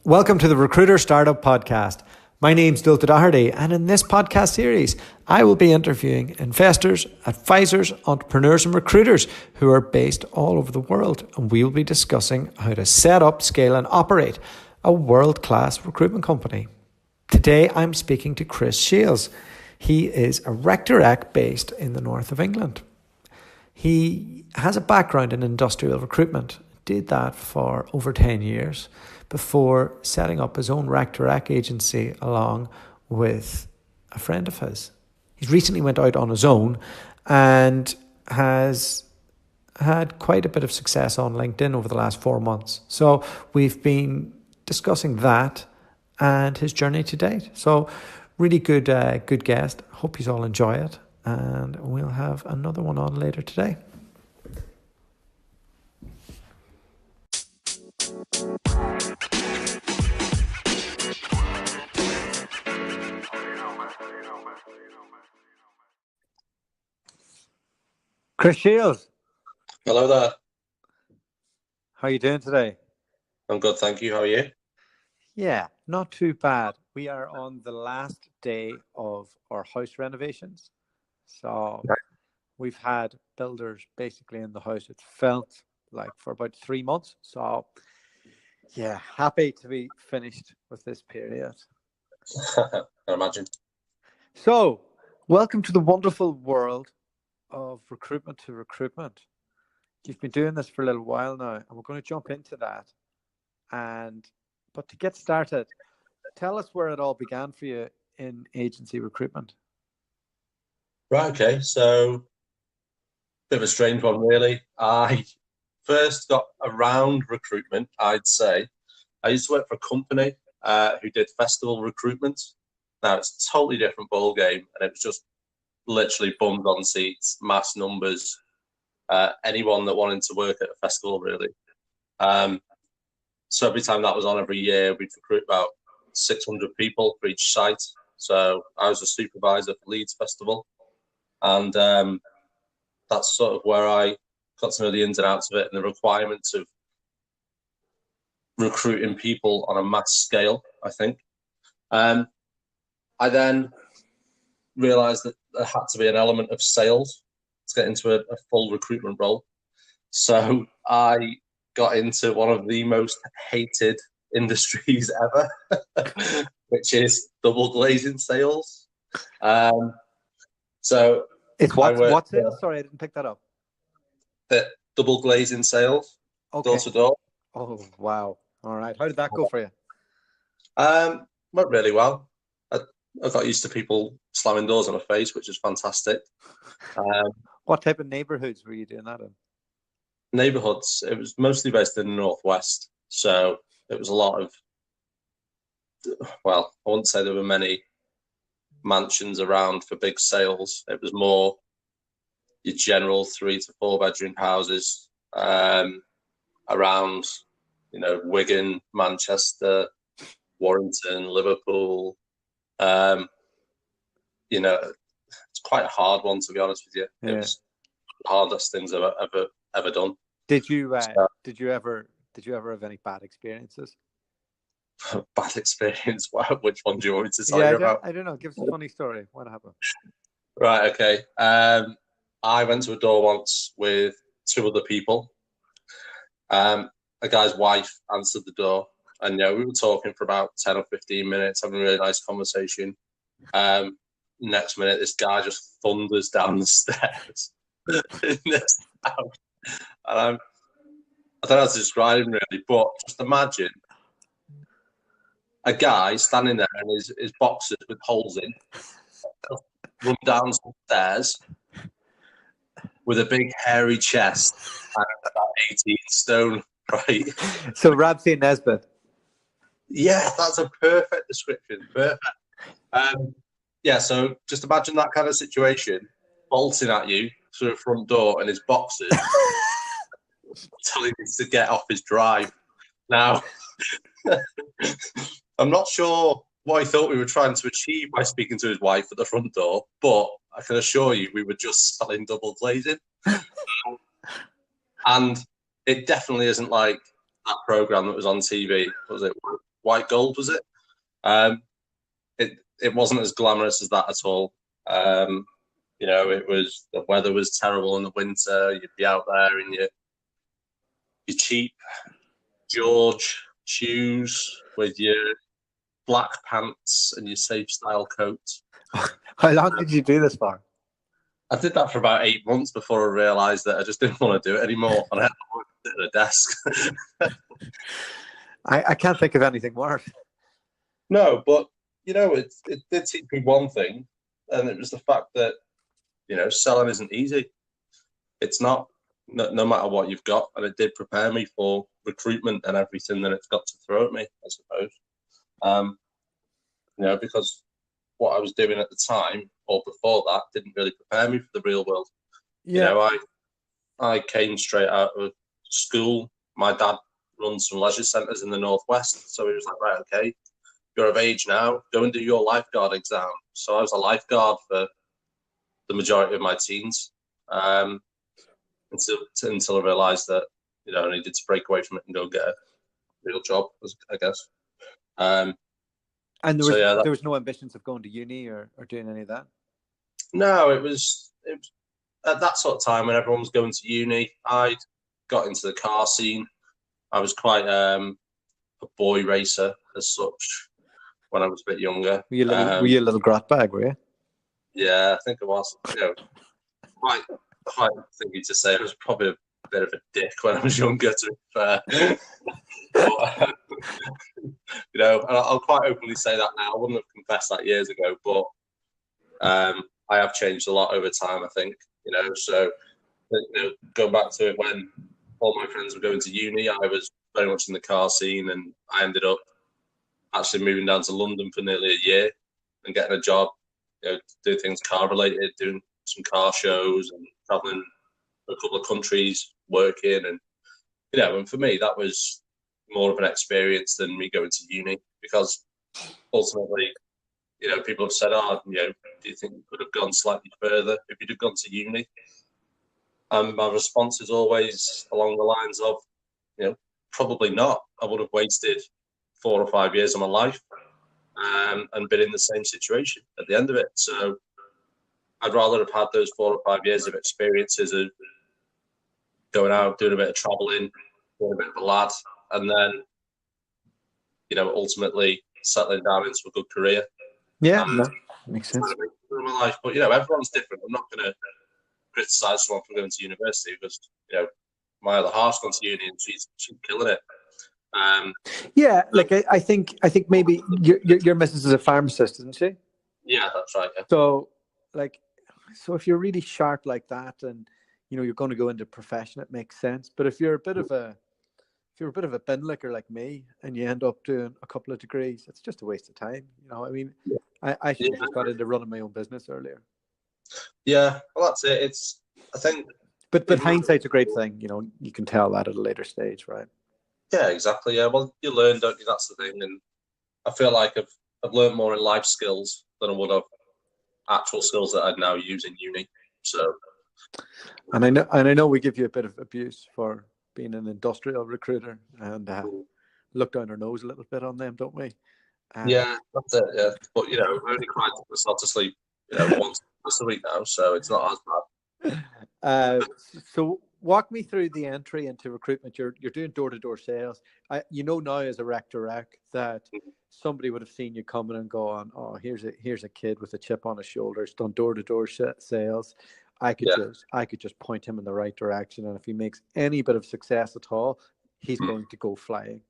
Welcome to the Recruiter Startup Podcast. My name's Dualta, and in this podcast series, I will be interviewing investors, advisors, entrepreneurs, and recruiters who are based all over the world, and we will be discussing how to set up, scale, and operate a world-class recruitment company. Today, I'm speaking to Chris Shields. He is a Rectorec based in the north of England. He has a background in industrial recruitment, did that for over 10 years before setting up his own Rectorec agency along with a friend of his. He's recently went out on his own and has had quite a bit of success on LinkedIn over the last 4 months. So we've been discussing that and his journey to date. So really good guest. Hope you all enjoy it. And we'll have another one on later today. Chris Shields. Hello there. How are you doing today? I'm good, thank you. How are you? Yeah, not too bad. We are on the last day of our house renovations. So we've had builders basically in the house. It's felt like for about 3 months. So yeah, happy to be finished with this period. I imagine. So welcome to the wonderful world of recruitment to recruitment. You've been doing this for a little while now, and we're going to jump into that. But to get started, tell us where it all began for you in agency recruitment. Right, okay. So, bit of a strange one, really. I first got around recruitment, I'd say. I used to work for a company who did festival recruitment. Now, it's a totally different ball game, and it was just literally bums on seats, mass numbers, anyone that wanted to work at a festival, really. So every time that was on every year, we'd recruit about 600 people for each site. So I was a supervisor for Leeds Festival. And that's sort of where I got to know the ins and outs of it and the requirements of recruiting people on a mass scale, I think. I then realised that there had to be an element of sales to get into a full recruitment role. So I got into one of the most hated industries ever, which is double glazing sales. So it's what sales? Sorry, I didn't pick that up. Double glazing sales, okay. Door to door. Oh wow! All right, how did that go for you? Went really well. I got used to people slamming doors on my face, which is fantastic. What type of neighbourhoods were you doing that in? Neighbourhoods. It was mostly based in the northwest, so it was a lot of. Well, I wouldn't say there were many mansions around for big sales. It was more your general 3 to 4 bedroom houses around, Wigan, Manchester, Warrington, Liverpool. It's quite a hard one, to be honest with you. Yeah. It was the hardest things I've ever done. Did you ever have any bad experiences? Bad experience? Which one do you want me to tell you about? I don't know. Give us a funny story. What happened? Right, okay. I went to a door once with 2 other people. A guy's wife answered the door, and we were talking for about 10 or 15 minutes, having a really nice conversation. Next minute, this guy just thunders down the stairs in this house. And I don't know how to describe him really, but just imagine a guy standing there in his boxers with holes in, run down some stairs with a big hairy chest and about 18 stone, right? So Ramsey Nesbitt. Yeah, that's a perfect description. Perfect. So just imagine that kind of situation, bolting at you through the front door and his boxers, telling him to get off his drive. Now, I'm not sure what he thought we were trying to achieve by speaking to his wife at the front door, but I can assure you we were just selling double glazing. And it definitely isn't like that program that was on TV. What was it? white gold, was it? It wasn't as glamorous as that at all. The weather was terrible in the winter. You'd be out there in your cheap George shoes with your black pants and your safe style coat. How long did you do this for? I did that for about 8 months before I realised that I just didn't want to do it anymore. And I had to sit at a desk. I can't think of anything worse. No, but it did teach me one thing, and it was the fact that selling isn't easy. It's not, no matter what you've got, and it did prepare me for recruitment and everything that it's got to throw at me, I suppose. Because what I was doing at the time or before that didn't really prepare me for the real world. Yeah. I came straight out of school. My dad runs some leisure centres in the northwest, so he was like, right, okay, you're of age now, go and do your lifeguard exam. So I was a lifeguard for the majority of my teens, until I realised that I needed to break away from it and go get a real job, I guess. And there was no ambitions of going to uni or doing any of that? No, it was at that sort of time when everyone was going to uni. I got into the car scene. I was quite a boy racer as such when I was a bit younger. Were you a little grot bag, were you? Yeah, I think I was. Quite thinking to say I was probably a bit of a dick when I was younger, to be fair. But, I'll quite openly say that now. I wouldn't have confessed that years ago, but I have changed a lot over time, I think. So going back to it, when all my friends were going to uni, I was very much in the car scene, and I ended up actually moving down to London for nearly a year and getting a job, doing things car related, doing some car shows and traveling a couple of countries, working, and and for me that was more of an experience than me going to uni, because ultimately, people have said, do you think you could have gone slightly further if you'd have gone to uni? And my response is always along the lines of, probably not. I would have wasted 4 or 5 years of my life and been in the same situation at the end of it. So I'd rather have had those 4 or 5 years of experiences of going out, doing a bit of traveling, being a bit of a lad, and then, ultimately settling down into a good career. Yeah, that makes sense. My life. But, everyone's different. I'm not going to criticise someone for going to university because, my other half's gone to uni and she's killing it. I think maybe your missus is a pharmacist, isn't she? Yeah, that's right. Yeah. So if you're really sharp like that, and you're going to go into profession, it makes sense. But if you're a bit of a bin licker like me, and you end up doing a couple of degrees, it's just a waste of time. I should have just got into running my own business earlier. Yeah, well, that's it. I think. But hindsight's a great thing. You can tell that at a later stage, right? Yeah, exactly. Yeah, well, you learn, don't you? That's the thing. And I feel like I've learned more in life skills than I would have actual skills that I'd now use in uni. So. And I know we give you a bit of abuse for being an industrial recruiter and look down our nose a little bit on them, don't we? Yeah, that's it. Yeah, but I only cried myself to sleep, once a week now, so it's not as bad. So walk me through the entry into recruitment. You're doing door-to-door sales. Now as a rec direct that somebody would have seen you coming and gone, oh, here's a kid with a chip on his shoulder. He's done door-to-door sales. I could just point him in the right direction, and if he makes any bit of success at all, he's going to go flying.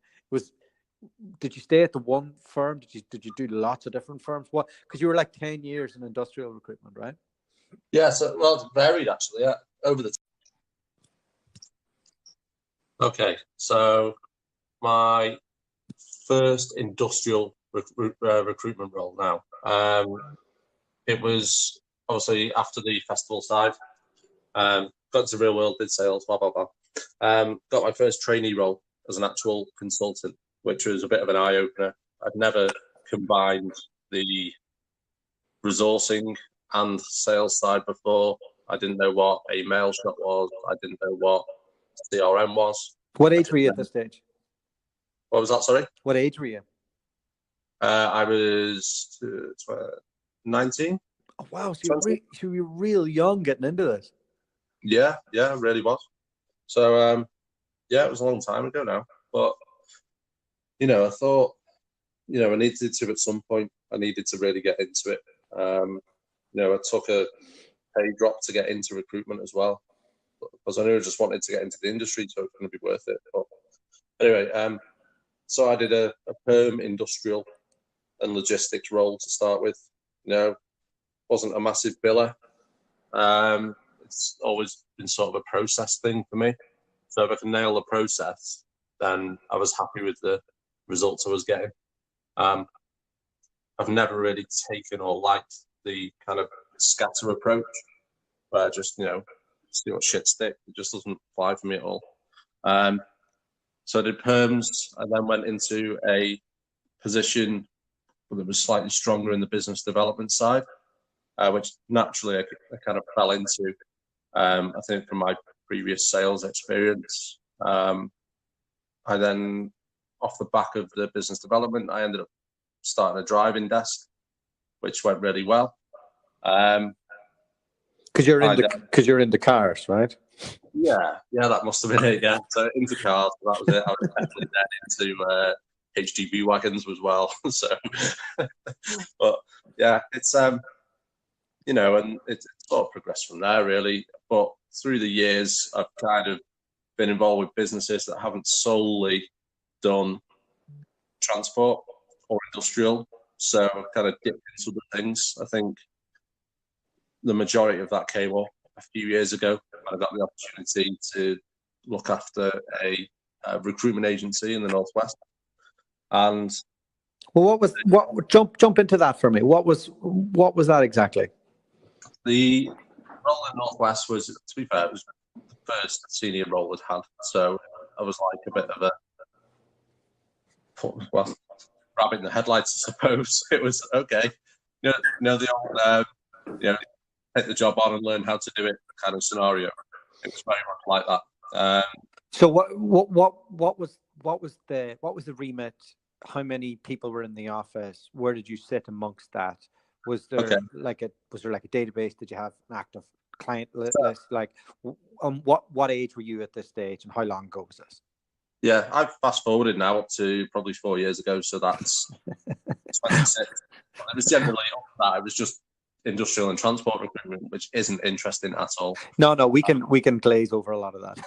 Did you stay at the one firm? Did you do lots of different firms? What? Because you were like 10 years in industrial recruitment, right? Yeah, so it's varied actually. Yeah, over the. Okay, so my first industrial recruitment role now. It was obviously after the festival side. Got into the real world, did sales, blah blah blah. Got my first trainee role as an actual consultant, which was a bit of an eye opener. I'd never combined the resourcing and sales side before. I didn't know what a mail shot was. I didn't know what CRM was. What age were you at this stage? What was that, sorry? What age were you? I was 19. Oh, wow. So you're real young getting into this. Yeah, it really was. So, yeah, it was a long time ago now. But, I thought, I needed to at some point. I needed to really get into it. I took a pay drop to get into recruitment as well, because I knew I just wanted to get into the industry, so it was going to be worth it. But anyway, so I did a perm industrial and logistics role to start with. Wasn't a massive biller. It's always been sort of a process thing for me. So if I can nail the process, then I was happy with the results I was getting. I've never really taken or liked the kind of scatter approach, where I just, see what shit stick. It just doesn't apply for me at all. So I did perms and then went into a position that was slightly stronger in the business development side, which naturally I kind of fell into. I think from my previous sales experience. I then, off the back of the business development, I ended up starting a driving desk, which went really well. Because you're into cars, right? Yeah, that must have been it. Yeah, so into cars, that was it. I was definitely then into HGV wagons as well. So, but yeah, it's and it's sort of progressed from there really. But through the years, I've kind of been involved with businesses that haven't solely done transport or industrial, so I've kind of dipped into other things. I think the majority of that came up a few years ago when I got the opportunity to look after a recruitment agency in the Northwest. And well, jump into that for me. What was that exactly? The role in Northwest was, to be fair, it was the first senior role I'd had. So I was like a bit of a, rabbit in the headlights, I suppose. It was okay. The old, take the job on and learn how to do it kind of scenario. It was very much like that. So what was the remit? How many people were in the office? Where did you sit amongst that? Was there like a database? Did you have an active client list? Like, what age were you at this stage, and how long ago was this? Yeah, I've fast forwarded now up to probably 4 years ago, so that's 26. It was generally up that. It was just industrial and transport recruitment, which isn't interesting at all. No, we can glaze over a lot of that.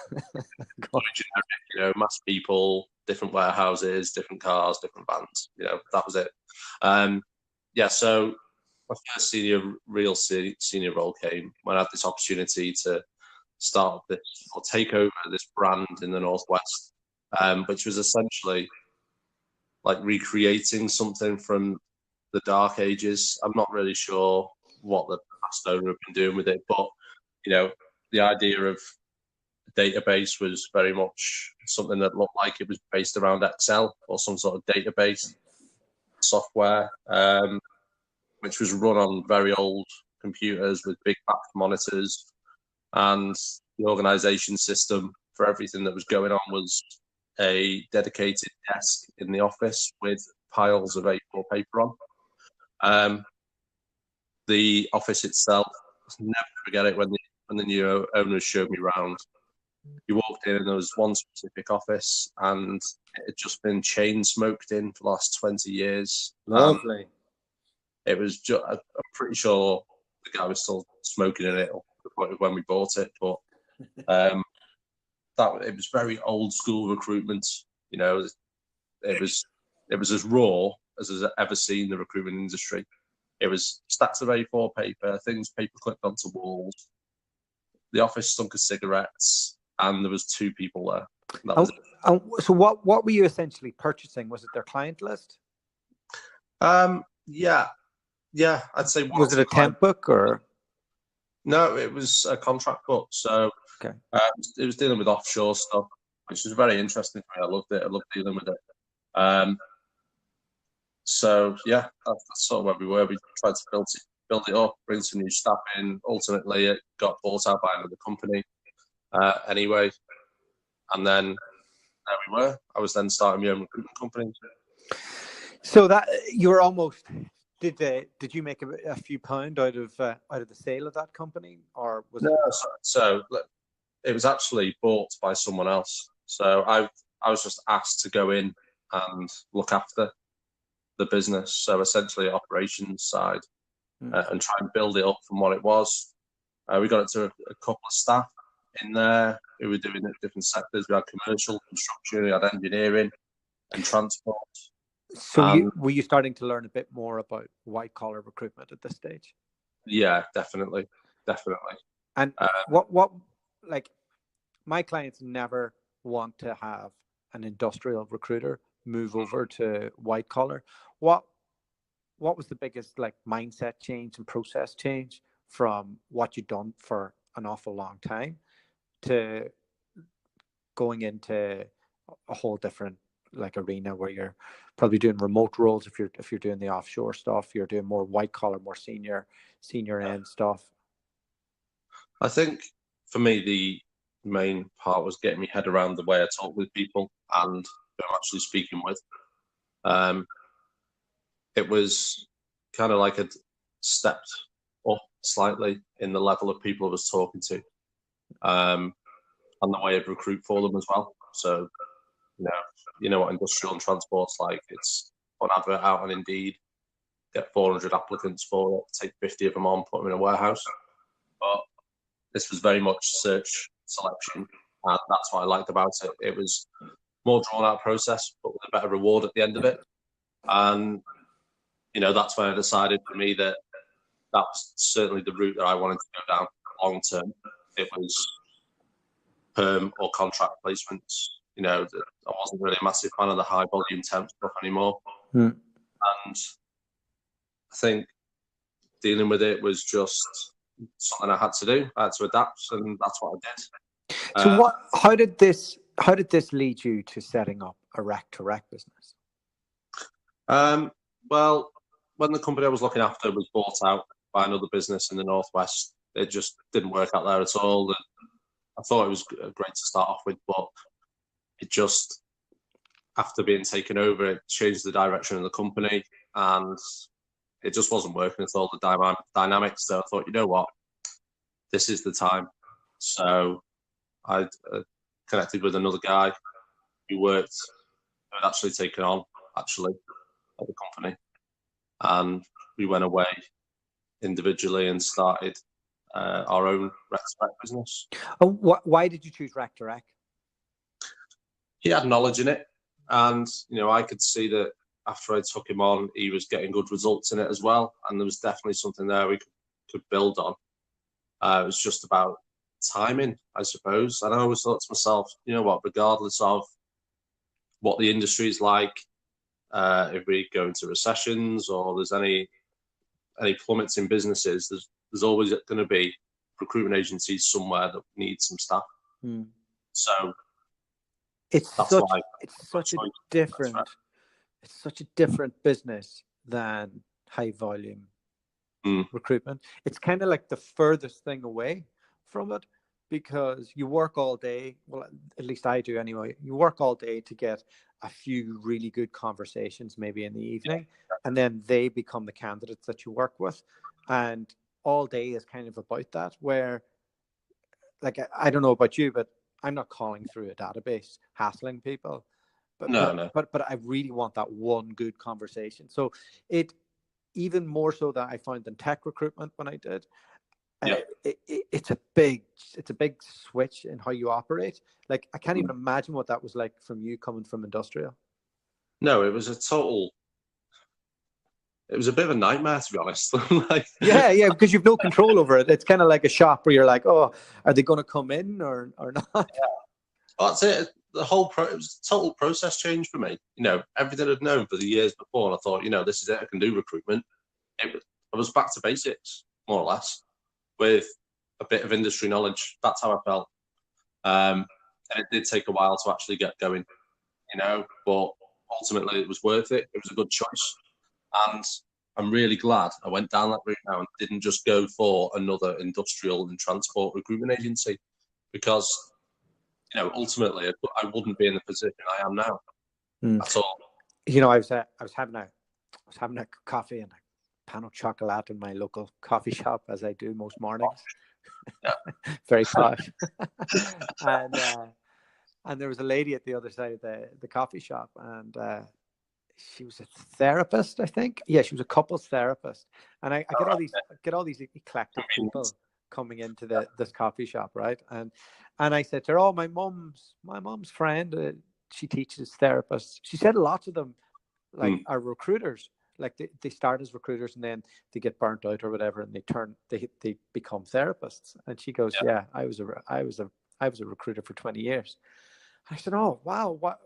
Generic, mass people, different warehouses, different cars, different vans. That was it. So my first real senior role came when I had this opportunity to start this or take over this brand in the Northwest, which was essentially like recreating something from the dark ages. I'm not really sure what the past owner have been doing with it, but the idea of a database was very much something that looked like it was based around Excel or some sort of database software, which was run on very old computers with big back monitors, and the organization system for everything that was going on was a dedicated desk in the office with piles of A4 paper on. The office itself, I'll never forget it when the new owners showed me around. You walked in and there was one specific office, and it had just been chain smoked in for the last 20 years. Lovely. It was I'm pretty sure the guy was still smoking in it when we bought it, but it was very old school recruitment. It was as raw as I've ever seen the recruitment industry. It was stacks of A4 paper, things paper clipped onto walls. The office stunk of cigarettes, and there was 2 people there. That was it. So what were you essentially purchasing? Was it their client list? Yeah, I'd say. Was it a temp book or? No, it was a contract book. So it was dealing with offshore stuff, which was very interesting for me. I loved it. I loved dealing with it. So yeah, that's sort of where we were. We tried to build it up, bring some new staff in. Ultimately, it got bought out by another company. Anyway, and then there we were. I was then starting my own recruitment company. So that you're almost did you make a few pound out of the sale of that company, or was No, it? so look, it was actually bought by someone else. So I was just asked to go in and look after the business. So essentially, operations side, and try and build it up from what it was. We got it to a couple of staff in there who were doing it different sectors. We had commercial, construction, we had engineering and transport. So were you starting to learn a bit more about white collar recruitment at this stage? Yeah, definitely. And what like my clients never want to have an industrial recruiter move over to white collar. What was the biggest like mindset change and process change from what you've done for an awful long time to going into a whole different like arena where you're probably doing remote roles? If you're doing the offshore stuff, you're doing more white collar, more senior end stuff. I think for me, the main part was getting my head around the way I talk with people and who I'm actually speaking with. It was kind of like I'd stepped up slightly in the level of people I was talking to, and the way I'd recruit for them as well. So, you know what industrial and transport's like. It's on advert out on Indeed, get 400 applicants for it, take 50 of them on, put them in a warehouse. But this was very much search selection, and that's what I liked about it. It was more drawn out process, but with a better reward at the end of it. And that's when I decided for me that was certainly the route that I wanted to go down long term. It was perm or contract placements. I wasn't really a massive fan of the high volume temp stuff anymore. And I think dealing with it was just something I had to do. I had to adapt, and that's what I did. So how did this lead you to setting up a rec-to-rec business? Well, when the company I was looking after was bought out by another business in the Northwest, it just didn't work out there at all. And I thought it was great to start off with, but it just, after being taken over, it changed the direction of the company, and it just wasn't working at all, the dynamics. So I thought, you know what, this is the time. So I connected with another guy who had actually taken on at the company, and we went away individually and started our own rec-to-rec business. Why did you choose rec-to-rec? He had knowledge in it, and I could see that after I took him on, he was getting good results in it as well, and there was definitely something there we could build on. It was just about timing, I suppose. And I always thought to myself, you know what, regardless of what the industry is like, if we go into recessions or there's any plummets in businesses, there's always going to be recruitment agencies somewhere that need some staff. So it's such a different business than high volume recruitment. It's kind of like the furthest thing away from it, because you work all day. Well, at least I do anyway. You work all day to get a few really good conversations, maybe in the evening, and then they become the candidates that you work with. And all day is kind of about that, where, like, I don't know about you, but I'm not calling through a database, hassling people. But I really want that one good conversation. So it, even more so that I found in tech recruitment when I did, it's a big switch in how you operate. Like, I can't even imagine what that was like from you coming from industrial. No, it was a bit of a nightmare, to be honest. Yeah, because you've no control over it. It's kind of like a shop where you're like, oh, are they going to come in or not? Yeah. Well, that's it. The whole it was a total process change for me. Everything I'd known for the years before, and I thought, this is it. I can do recruitment. I was back to basics, more or less, with a bit of industry knowledge. That's how I felt. And it did take a while to actually get going, but ultimately it was worth it. It was a good choice. And I'm really glad I went down that route now and didn't just go for another industrial and transport recruitment agency, because, ultimately I wouldn't be in the position I am now at all. I was having a coffee and a pan of chocolate in my local coffee shop, as I do most mornings. Yeah. Very posh. and there was a lady at the other side of the coffee shop, and she was a therapist, I think. Yeah, she was a couples therapist. And I get all these eclectic people coming into this coffee shop, right? And I said to her, "Oh, my mom's friend, she teaches therapists." She said lots of them are recruiters. Like they start as recruiters and then they get burnt out or whatever, and they become therapists. And she goes, "Yeah, I was a recruiter for 20 years." I said, "Oh, wow, what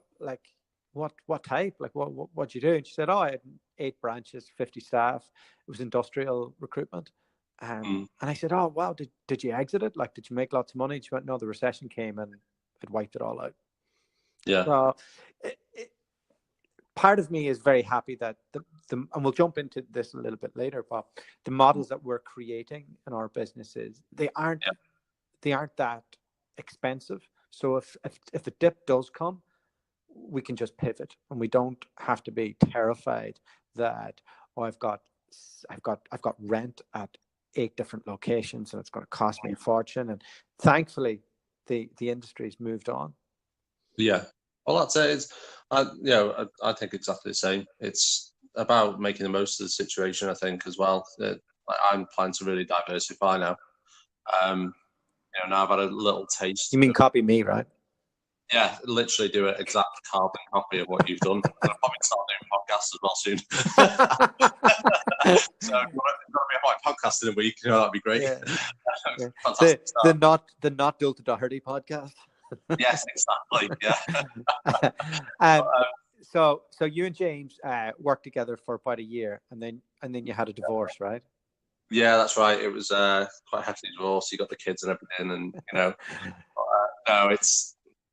type? Like what'd you do?" And she said, "Oh, I had 8 branches, 50 staff. It was industrial recruitment." And I said, "Oh, wow, did you exit it? Like, did you make lots of money?" She went, "No, the recession came and it wiped it all out." Yeah. So part of me is very happy that and we'll jump into this a little bit later, but the models that we're creating in our businesses, they aren't that expensive. So if the dip does come, we can just pivot, and we don't have to be terrified that, oh, I've got rent at 8 different locations and it's going to cost me a fortune. And thankfully, the industry's moved on. Yeah. Well, that's it. I think exactly the same. It's about making the most of the situation, I think, as well. I'm planning to really diversify now. Now I've had a little taste. You mean copy me, right? Yeah, literally do an exact carbon copy of what you've done. I'll probably start doing podcasts as well soon. So if you want to be on my podcast in a week, that'd be great. Yeah. Fantastic the not Dualta Doherty podcast. Yes, exactly. Yeah. So you and James worked together for about a year, and then you had a divorce, right? Yeah, that's right. It was quite a hefty divorce. You got the kids and everything, and no,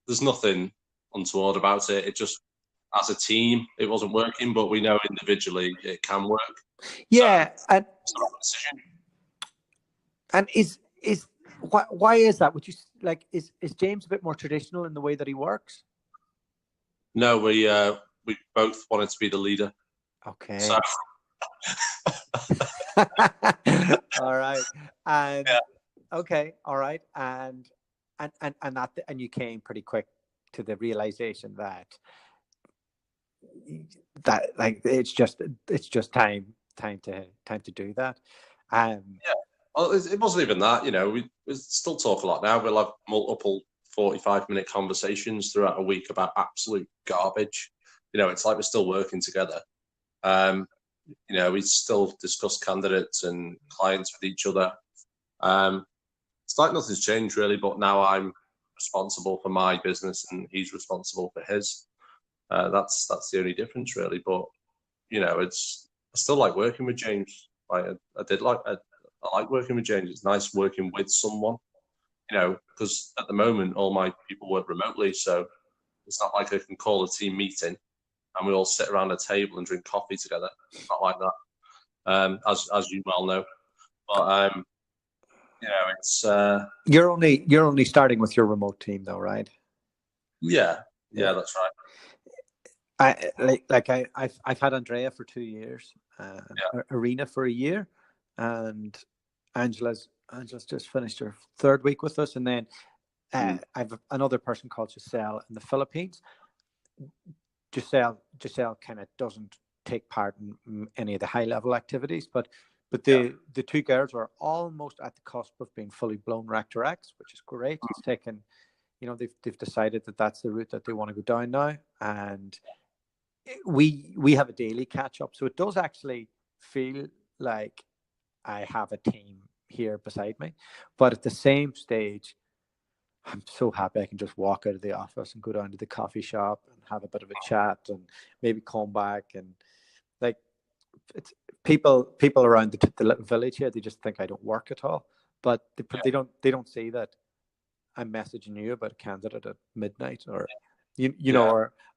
there's nothing untoward about it. It just, as a team, it wasn't working, but we know individually it can work. Yeah, so, and it's the right decision. And is why is that? Would you like is James a bit more traditional in the way that he works? No, we both wanted to be the leader. Okay. So. All right. And yeah. Okay. All right. And you came pretty quick to the realization that like it's just time to do that. Yeah. Well, it wasn't even that. We still talk a lot now. We'll have multiple 45-minute conversations throughout a week about absolute garbage. It's like we're still working together. We still discuss candidates and clients with each other. It's like nothing's changed really, but now I'm responsible for my business and he's responsible for his. That's the only difference really. But I still like working with James. I like working with James. It's nice working with someone, because at the moment all my people work remotely, so it's not like I can call a team meeting and we all sit around a table and drink coffee together. It's not like that, as you well know. But it's you're only starting with your remote team though, right? Yeah, that's right. I've had Andrea for 2 years, Arena for a year, and Angela's just finished her 3rd week with us, and then I've another person called Giselle in the Philippines. Giselle kind of doesn't take part in any of the high level activities, but the 2 girls are almost at the cusp of being fully blown Rector-X, which is great. It's taken, they've decided that that's the route that they want to go down now, and we have a daily catch up, so it does actually feel like I have a team here beside me. But at the same stage, I'm so happy I can just walk out of the office and go down to the coffee shop and have a bit of a chat and maybe come back. And like, it's people around the little village here, they just think I don't work at all, but they don't see that I'm messaging you about a candidate at midnight, or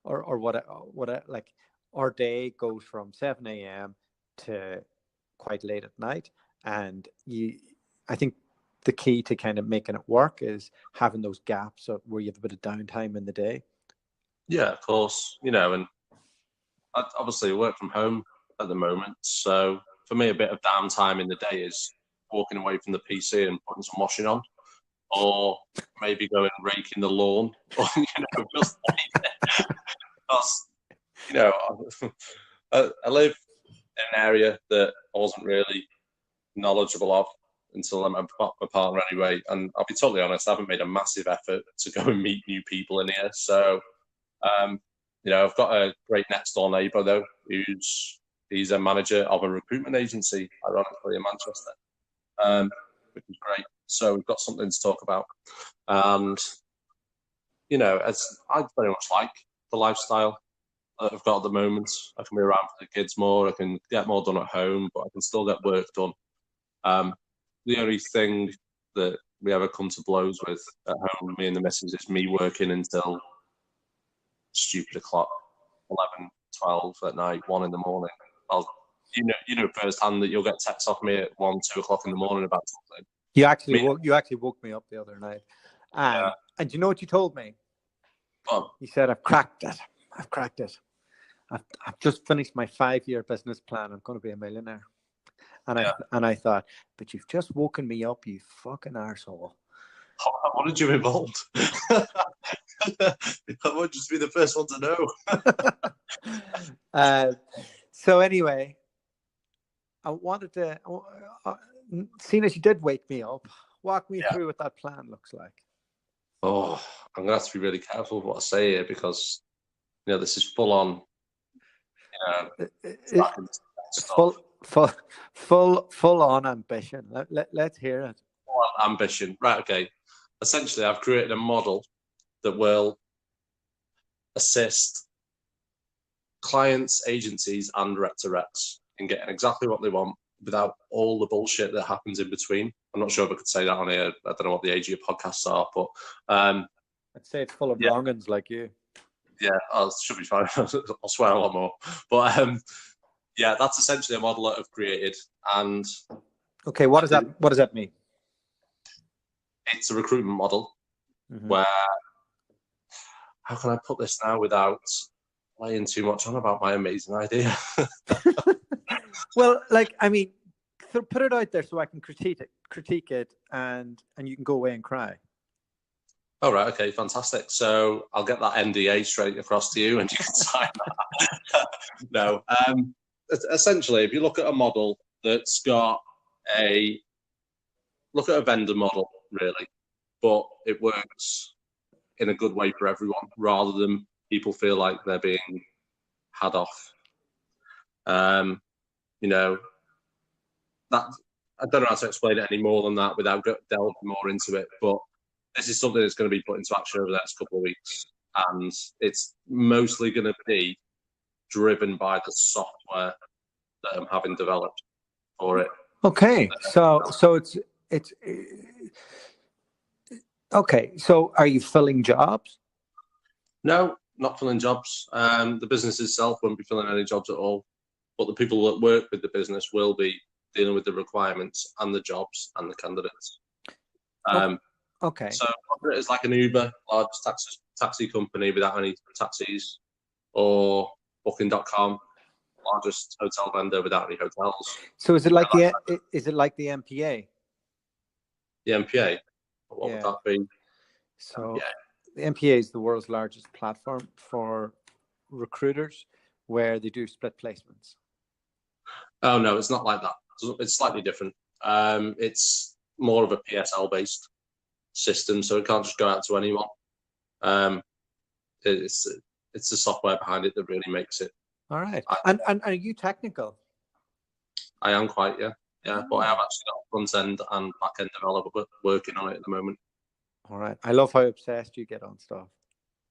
or what like our day goes from 7 a.m. to quite late at night. And I think the key to kind of making it work is having those gaps where you have a bit of downtime in the day. Yeah, of course. And I obviously work from home at the moment, so for me, a bit of downtime in the day is walking away from the PC and putting some washing on, or maybe going and raking the lawn, or just because I live in an area that I wasn't really knowledgeable of until I met my partner anyway. And I'll be totally honest, I haven't made a massive effort to go and meet new people in here. So, I've got a great next door neighbour though, he's a manager of a recruitment agency, ironically in Manchester, which is great. So we've got something to talk about. And, as I very much like the lifestyle that I've got at the moment. I can be around for the kids more. I can get more done at home, but I can still get work done. The only thing that we ever come to blows with at home, me and the missus, is me working until stupid o'clock, 11, 12 at night, 1 in the morning. You know firsthand that you'll get texts off me at 1, 2 o'clock in the morning about something. You actually woke me up the other night. And you know what you told me? You said, I've cracked it. I've just finished my 5-year business plan. I'm going to be a millionaire. And I thought, but you've just woken me up, you fucking arsehole. I wanted you involved. I want just to be the first one to know. So anyway, I wanted to, seeing as you did wake me up, walk me through what that plan looks like. Oh, I'm going to have to be really careful with what I say here because, this is full on, full on ambition. Let's hear it. Full on ambition. Right, okay. Essentially, I've created a model that will assist clients, agencies, and rec-to-recs in getting exactly what they want without all the bullshit that happens in between. I'm not sure if I could say that on here. I don't know what the age of your podcasts are, but I'd say it's full of wrong'uns like you. Yeah, it should be fine. I'll swear a lot more. But that's essentially a model that I've created. And okay, what does that mean? It's a recruitment model where, how can I put this now without laying too much on about my amazing idea? Well, put it out there so I can critique it, and you can go away and cry. All right, okay, fantastic. So I'll get that NDA straight across to you and you can sign that. No. Essentially, if you look at a model that's got look at a vendor model, really, but it works in a good way for everyone rather than people feel like they're being had off. That I don't know how to explain it any more than that without delving more into it, but this is something that's going to be put into action over the next couple of weeks, and it's mostly going to be driven by the software that I'm having developed for it. Okay, so it's okay. So are you filling jobs? No, not filling jobs. The business itself won't be filling any jobs at all, but the people that work with the business will be dealing with the requirements and the jobs and the candidates. Okay. So it's like an Uber, largest taxi company without any taxis, or Booking.com, largest hotel vendor without any hotels. So is it like the MPA? The MPA? What would that be? So the MPA is the world's largest platform for recruiters where they do split placements. Oh, no, it's not like that. It's slightly different. It's more of a PSL based system, so it can't just go out to anyone. It's the software behind it that really makes it. All right. And are you technical? I am quite, yeah. But I have actually got a front end and back end developer working on it at the moment. All right. I love how obsessed you get on stuff.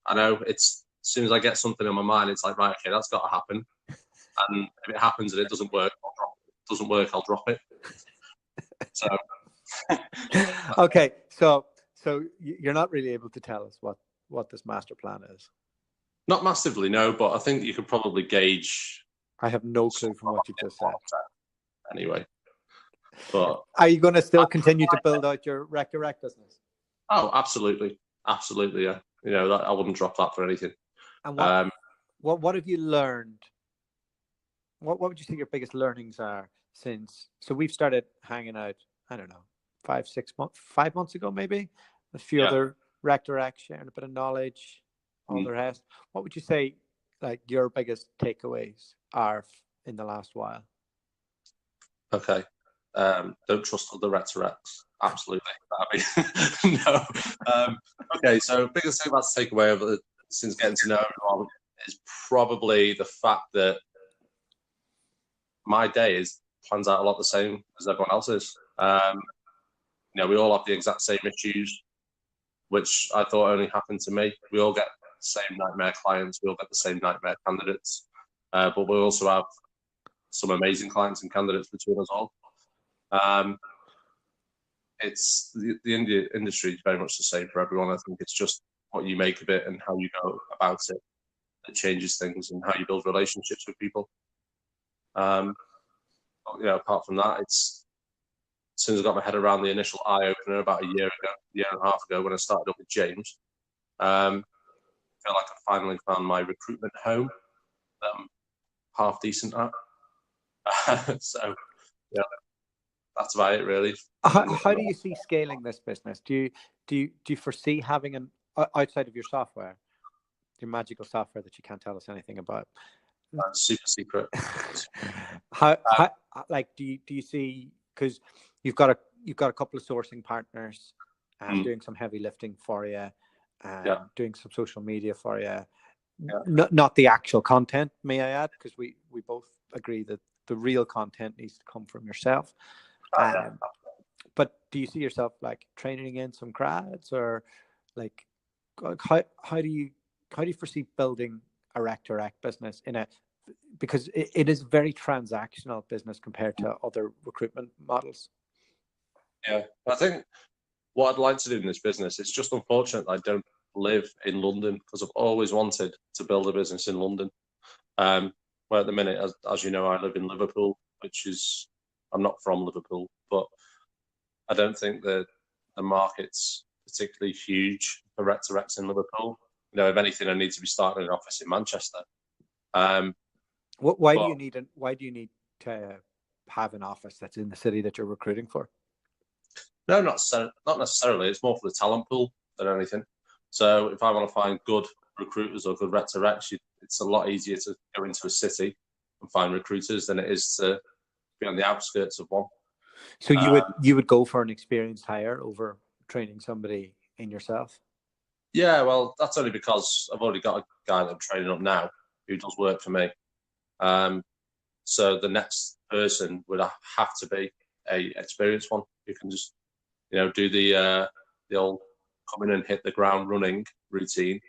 I know. It's as soon as I get something in my mind, it's like, right, okay, that's got to happen. And if it happens and it doesn't work, I'll drop it. So. Okay, so you're not really able to tell us what this master plan is. Not massively, no, but I think you could probably gauge. I have no clue from what you just said. Anyway, but are you going to still continue to build out your rec-to-rec business? Oh, absolutely, yeah. I wouldn't drop that for anything. And what have you learned what would you think your biggest learnings are since? So we've started hanging out. I don't know, 5 months ago, maybe. A few Yeah. other rec directs, sharing a bit of knowledge, all the rest. What would you say, like, your biggest takeaways are in the last while? Okay. Don't trust other rhetorics. Absolutely. I mean, no. Okay, so biggest thing about to take away over since getting to know everyone is probably the fact that my day plans out a lot the same as everyone else's. We all have the exact same issues, which I thought only happened to me. We all get the same nightmare clients. We all get the same nightmare candidates. But we also have some amazing clients and candidates between us all. It's the industry is very much the same for everyone. I think it's just what you make of it and how you go about it that changes things, and how you build relationships with people. Apart from that, it's as soon as I got my head around the initial eye opener about a year and a half ago, when I started up with James, I feel like I finally found my recruitment home that I'm half decent at. So, yeah, that's about it, really. How do you see scaling this business? Do you foresee having an outside of your software, your magical software that you can't tell us anything about? Super secret. How do you see, because you've got a couple of sourcing partners doing some heavy lifting for you, doing some social media for you, not the actual content, may I add, because we both agree that the real content needs to come from yourself. But do you see yourself like training in some grads, or like how do you foresee building a rec business because it is very transactional business compared to other recruitment models? Yeah, I think what I'd like to do in this business, it's just unfortunate that I don't live in London, because I've always wanted to build a business in London. Where at the minute, as you know, I live in Liverpool, I'm not from Liverpool, but I don't think the market's particularly huge for rec to recs in Liverpool. If anything, I need to be starting an office in Manchester. Why do you need to have an office that's in the city that you're recruiting for? No, not necessarily. It's more for the talent pool than anything. So if I want to find good recruiters or good rec to recs, it's a lot easier to go into a city and find recruiters than it is to be on the outskirts of one. So you would go for an experienced hire over training somebody in yourself? Yeah, well, that's only because I've already got a guy that I'm training up now who does work for me. So the next person would have to be a experienced one who can just, do the old come in and hit the ground running routine.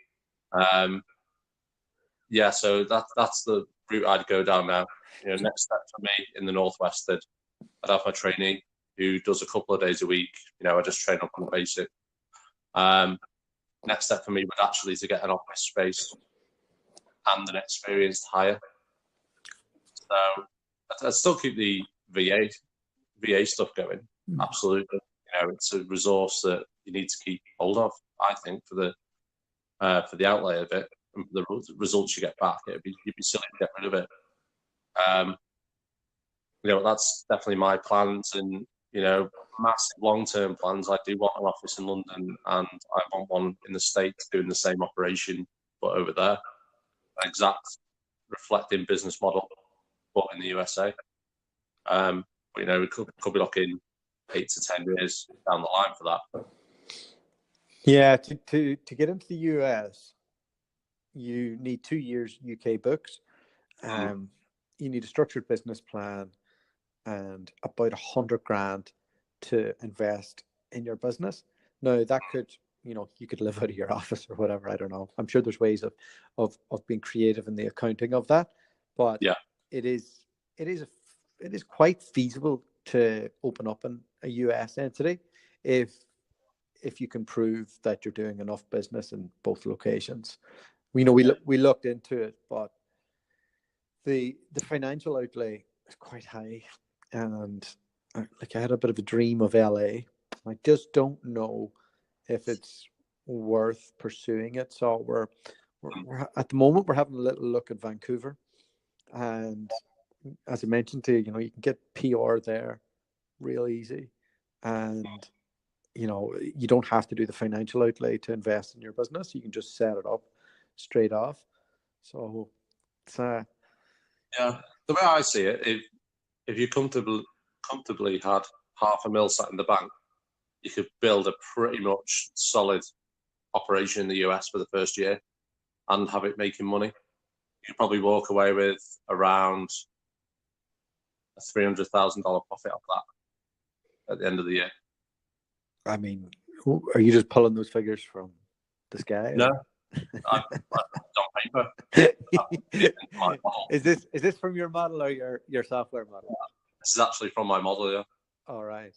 So that's the route I'd go down now. Next step for me in the Northwest, I'd have my trainee who does a couple of days a week. I just train up on the basic. Next step for me would actually to get an office space and an experienced hire. So I'd still keep the VA stuff going. Absolutely. It's a resource that you need to keep hold of, I think, for the outlay of it and for the results you get back. You'd be silly to get rid of it. That's definitely my plans, and massive long-term plans. I do want an office in London, and I want one in the States doing the same operation, but over there, an exact reflecting business model, but in the USA. We could be looking 8 to 10 years down the line for that. Yeah, to get into the US, you need 2 years UK books. You need a structured business plan and about $100,000 to invest in your business. Now that could, you could live out of your office or whatever. I don't know. I'm sure there's ways of being creative in the accounting of that, but it is quite feasible to open up a US entity if you can prove that you're doing enough business in both locations. We looked into it, but the financial outlay is quite high, and I had a bit of a dream of LA. I just don't know if it's worth pursuing it. So we're at the moment we're having a little look at Vancouver, and as I mentioned to you, you can get PR there real easy, and you don't have to do the financial outlay to invest in your business. You can just set it up straight off. So it's Yeah, the way I see it, if you comfortably had $500,000 sat in the bank, you could build a pretty much solid operation in the US for the first year and have it making money. You could probably walk away with around a $300,000 profit off that at the end of the year. I mean, are you just pulling those figures from the sky? No, I on paper. Is this from your model or your software model? This is actually from my model, yeah. All right,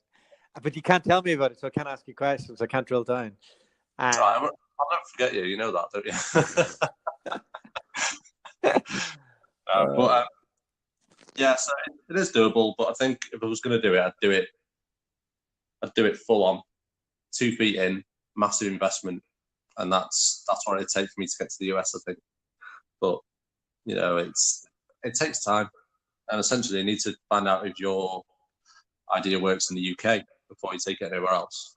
but you can't tell me about it, so I can't ask you questions. I can't drill down. I don't forget you. You know that, don't you? But yeah, so it is doable. But I think if I was going to do it, I'd do it full on, 2 feet in, massive investment, and that's what it'd take for me to get to the US, I think. But it takes time, and essentially you need to find out if your idea works in the UK before you take it anywhere else.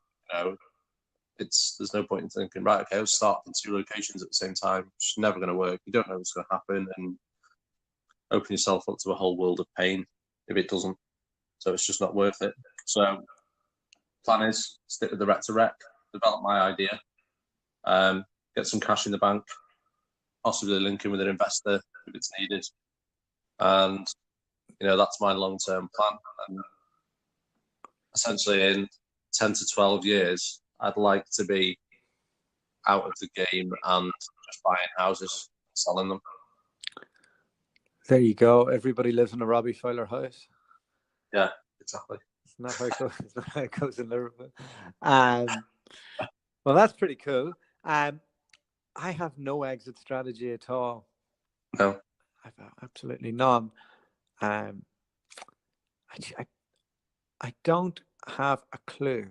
There's no point in thinking, right, okay, I'll start in 2 locations at the same time. It's never going to work. You don't know what's going to happen, and open yourself up to a whole world of pain if it doesn't. So it's just not worth it. So plan is stick with the rec to rec, develop my idea, get some cash in the bank, possibly link in with an investor if it's needed. And, that's my long-term plan. And essentially in 10 to 12 years, I'd like to be out of the game and just buying houses, selling them. There you go. Everybody lives in a Robbie Fowler house. Yeah, exactly. It's not how it goes. It's not how it goes in Liverpool. Well, that's pretty cool. I have no exit strategy at all. No. I've absolutely none. I don't have a clue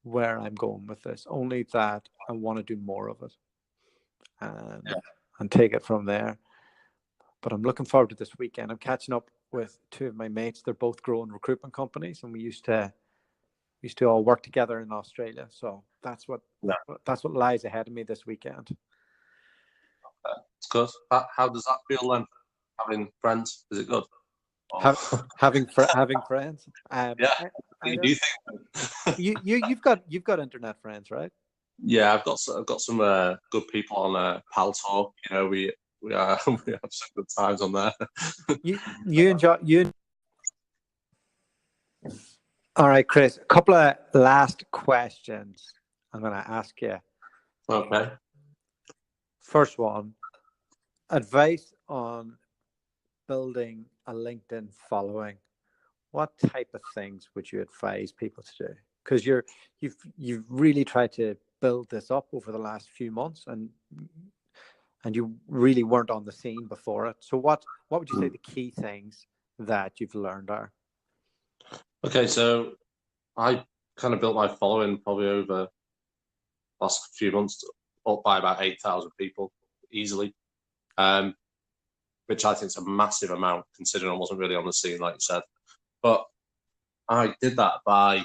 where I'm going with this, only that I want to do more of it and take it from there. But I'm looking forward to this weekend. I'm catching up with 2 of my mates. They're both growing recruitment companies, and we used to all work together in Australia. So that's what lies ahead of me this weekend. It's good. How does that feel then? Having friends, is it good? Having friends. Yeah. Do you think you've got internet friends, right? Yeah, I've got some good people on Pal Talk. We have some good times on there. you enjoy. All right, Chris. A couple of last questions I'm going to ask you. Okay. First one: advice on building a LinkedIn following. What type of things would you advise people to do? Because you've really tried to build this up over the last few months, and you really weren't on the scene before it. So what would you say the key things that you've learned are? Okay, so I kind of built my following probably over the last few months up by about 8,000 people easily, which I think is a massive amount considering I wasn't really on the scene, like you said. But I did that by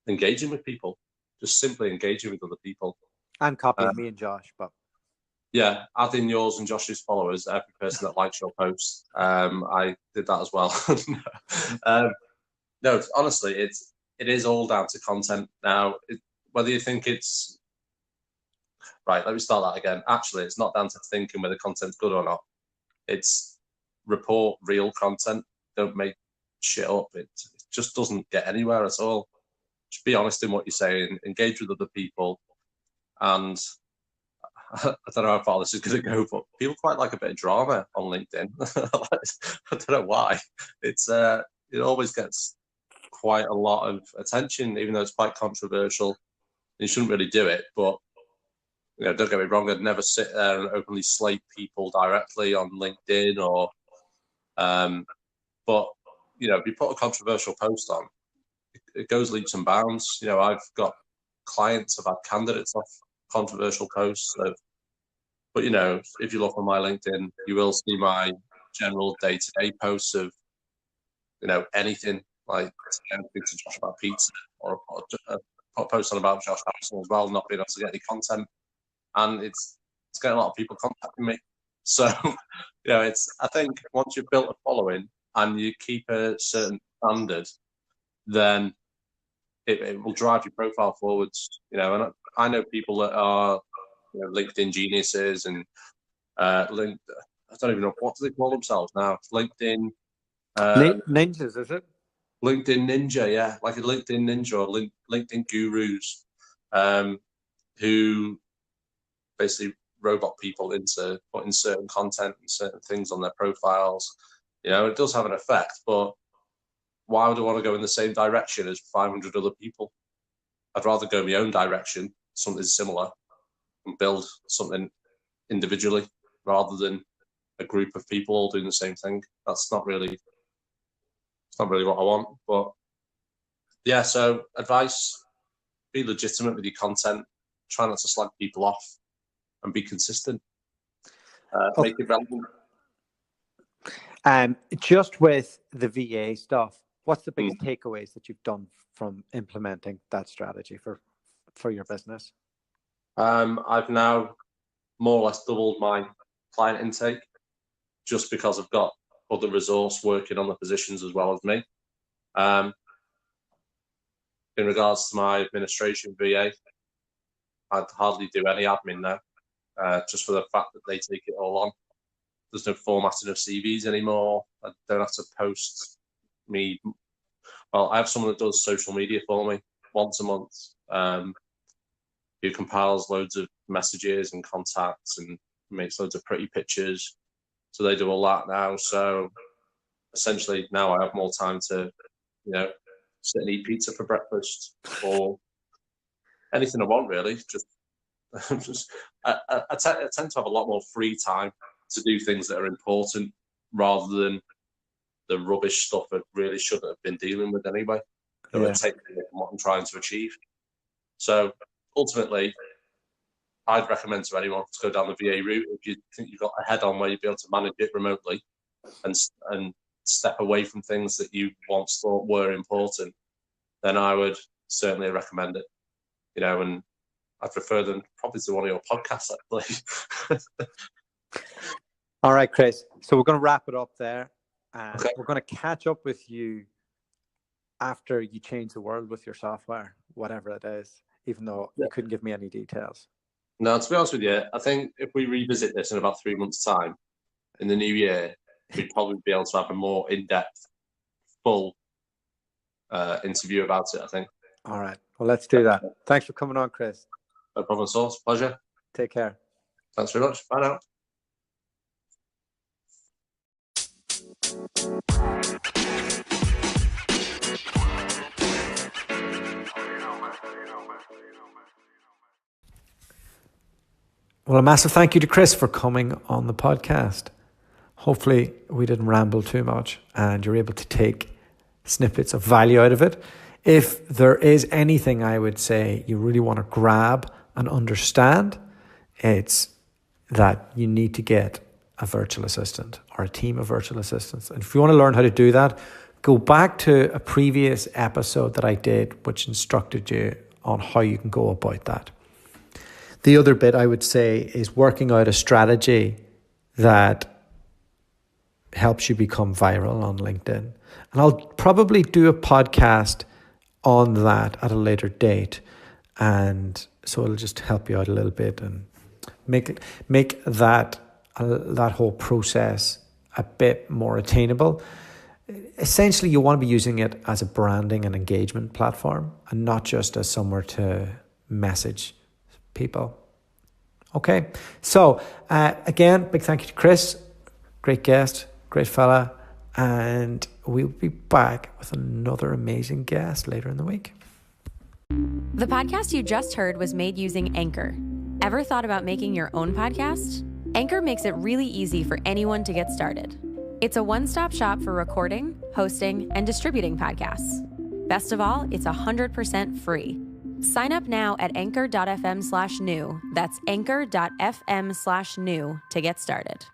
engaging with people, just simply engaging with other people. And copying me and Josh, but yeah, adding yours and Josh's followers, every person that likes your post. I did that as well. No, honestly, it is all down to content now. Whether you think it's right, let me start that again. Actually, it's not down to thinking whether content's good or not. It's report real content. Don't make shit up. It just doesn't get anywhere at all. Just be honest in what you're saying. Engage with other people. And I don't know how far this is going to go, but people quite like a bit of drama on LinkedIn. I don't know why. It always gets quite a lot of attention, even though it's quite controversial. You shouldn't really do it, but don't get me wrong. I'd never sit there and openly slate people directly on LinkedIn or, but if you put a controversial post on, it goes leaps and bounds. I've got clients, I've had candidates off controversial posts. But if you look on my LinkedIn, you will see my general day-to-day posts of, anything, like anything to Josh about pizza, or a post on about Josh Harrison as well, not being able to get any content. And it's getting a lot of people contacting me. So, I think once you've built a following and you keep a certain standard, then it will drive your profile forwards. And I know people that are LinkedIn geniuses and I don't even know, what do they call themselves now? LinkedIn ninjas, is it? LinkedIn ninja, yeah, like a LinkedIn ninja or LinkedIn gurus, who basically robot people into putting certain content and certain things on their profiles. It does have an effect, but why would I want to go in the same direction as 500 other people? I'd rather go my own direction, something similar, and build something individually rather than a group of people all doing the same thing. It's not really what I want. But yeah, so advice: be legitimate with your content, try not to slag people off, and be consistent. Make it relevant. Just with the VA stuff, what's the biggest takeaways that you've done from implementing that strategy for your business? I've now more or less doubled my client intake just because I've got other resource working on the positions as well as me. In regards to my administration VA, I'd hardly do any admin now, just for the fact that they take it all on. There's no formatting of CVs anymore. I don't have to post me. Well, I have someone that does social media for me once a month, who compiles loads of messages and contacts and makes loads of pretty pictures. So they do all that now. So essentially now I have more time to, sit and eat pizza for breakfast or anything I want, really. I tend to have a lot more free time to do things that are important rather than the rubbish stuff I really shouldn't have been dealing with anyway. It would take me from what I'm trying to achieve. So ultimately, I'd recommend to anyone to go down the VA route. If you think you've got a head on where you'd be able to manage it remotely and step away from things that you once thought were important, then I would certainly recommend it. And I'd refer them probably to one of your podcasts, actually. All right, Chris. So we're going to wrap it up there. Okay. We're going to catch up with you after you change the world with your software, whatever it is, even though you couldn't give me any details. No, to be honest with you, I think if we revisit this in about 3 months' time, in the new year, we'd probably be able to have a more in-depth, full interview about it, I think. All right. Well, let's do that. Thanks for coming on, Chris. No problem at all. Pleasure. Take care. Thanks very much. Bye now. Well, a massive thank you to Chris for coming on the podcast. Hopefully we didn't ramble too much and you're able to take snippets of value out of it. If there is anything I would say you really want to grab and understand, it's that you need to get a virtual assistant or a team of virtual assistants. And if you want to learn how to do that, go back to a previous episode that I did, which instructed you on how you can go about that. The other bit I would say is working out a strategy that helps you become viral on LinkedIn. And I'll probably do a podcast on that at a later date. And so it'll just help you out a little bit and make that whole process a bit more attainable. Essentially, you want to be using it as a branding and engagement platform and not just as somewhere to message people. Okay, so again, big thank you to Chris. Great guest, great fella, and we'll be back with another amazing guest later in the week. The podcast you just heard was made using Anchor. Ever thought about making your own podcast? Anchor makes it really easy for anyone to get started. It's a one-stop shop for recording, hosting, and distributing podcasts. Best of all, it's 100% free. Sign up now at anchor.fm/new. That's anchor.fm/new to get started.